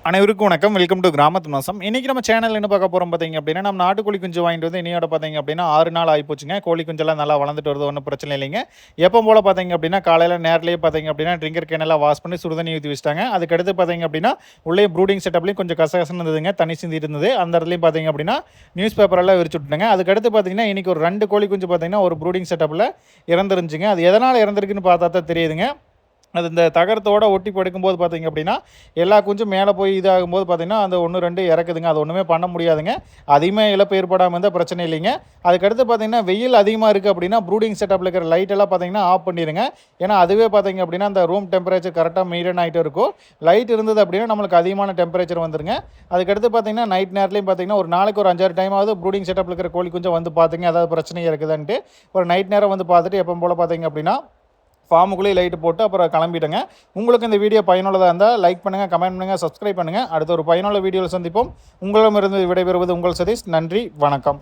அனைவருக்கும் வணக்கம். Welcome to கிராமத்து மாசம். இன்றைக்கி நம்ம சேனல் என்ன பார்க்க போகிறோம் பார்த்தீங்க அப்படின்னா, நம்ம நாட்டுக்கோழி குஞ்சு வாங்கிட்டு வந்து இனியோட பார்த்தீங்க அப்படின்னா 6 நாள் ஆகிப்போச்சுங்க. கோழி குஞ்செல்லாம் நல்லா வளர்ந்துட்டு வருது, ஒன்றும் பிரச்சனை இல்லைங்க. எப்போ போல் பார்த்தீங்க அப்படின்னா காலையில் நேரத்துலேயே பார்த்தீங்க அப்படின்னா ட்ரிங்கர் கேனெல்லாம் வாஷ் பண்ணி சுடுதண்ணி ஊற்றி வச்சிட்டாங்க. அதுக்கடுத்து பார்த்தீங்க அப்படின்னா உள்ளே ப்ரூடிங் செட்டப்லேயும் கொஞ்சம் கசகசன்னு இருந்ததுங்க, தண்ணி சிந்தி இருந்தது. அந்த இடத்துலையும் பார்த்தீங்க அப்படின்னா நியூஸ் பேப்பரெல்லாம் விரிச்சு விட்டுட்டாங்க. அதுக்கடுத்து பார்த்தீங்கன்னா இன்றைக்கி ஒரு 2 கோழி குஞ்சு பார்த்தீங்கன்னா ஒரு ப்ரூடிங் செட்டப்பில் இறந்துருந்துச்சுங்க. அது எதனால் இறந்துருக்குன்னு பார்த்தா தான் தெரியுதுங்க. அது இந்த தகரத்தோடு ஒட்டி படுக்கும்போது பார்த்திங்க அப்படின்னா எல்லா குஞ்சும் மேலே போய் இதாகும்போது பார்த்திங்கன்னா அந்த 1 2 இறக்குதுங்க. அது ஒன்றுமே பண்ண முடியாதுங்க. அதிகமாக இழப்பு ஏற்படாமல் இருந்தால் பிரச்சனை இல்லைங்க. அதுக்கடுத்து பார்த்திங்கன்னா வெயில் அதிகமாக இருக்குது அப்படின்னா ப்ரூடிங் செட்டப்பில் இருக்கிற லைட்டெல்லாம் பார்த்திங்கன்னா ஆஃப் பண்ணிடுங்க. ஏன்னா அதுவே பார்த்திங்க அப்படின்னா அந்த ரூம் டெம்பரேச்சர் கரெக்டாக மெயின்டைன் ஆகிட்டு இருக்கும். லைட் இருந்தது அப்படின்னா நம்மளுக்கு அதிகமான டெம்பரேச்சர் வந்துருங்க. அதுக்கடுத்து பார்த்திங்கன்னா நைட் நேரத்துலையும் பார்த்திங்கன்னா ஒரு நாளைக்கு ஒரு 5-6 டைமாவது ப்ரூடிங் செட்டப்பில் இருக்கிற கோழி குஞ்சம் வந்து பார்த்துங்க, அதாவது பிரச்சனை இருக்குதுன்ட்டு ஒரு நைட் நேரம் வந்து பார்த்துட்டு எப்போ போல் பார்த்திங்க அப்படின்னா ஃபார்முக்குள்ளேயே லைட்டு போட்டு அப்புறம் கிளம்பிட்டேங்க. உங்களுக்கு இந்த வீடியோ பயனுள்ளதாக இருந்தால் லைக் பண்ணுங்கள், கமெண்ட் பண்ணுங்கள், சப்ஸ்கிரைப் பண்ணுங்கள். அடுத்த ஒரு பயனுள்ள வீடியோவில் சந்திப்போம். உங்களிடமிருந்து விடைபெறுவது உங்கள் சதீஷ். நன்றி, வணக்கம்.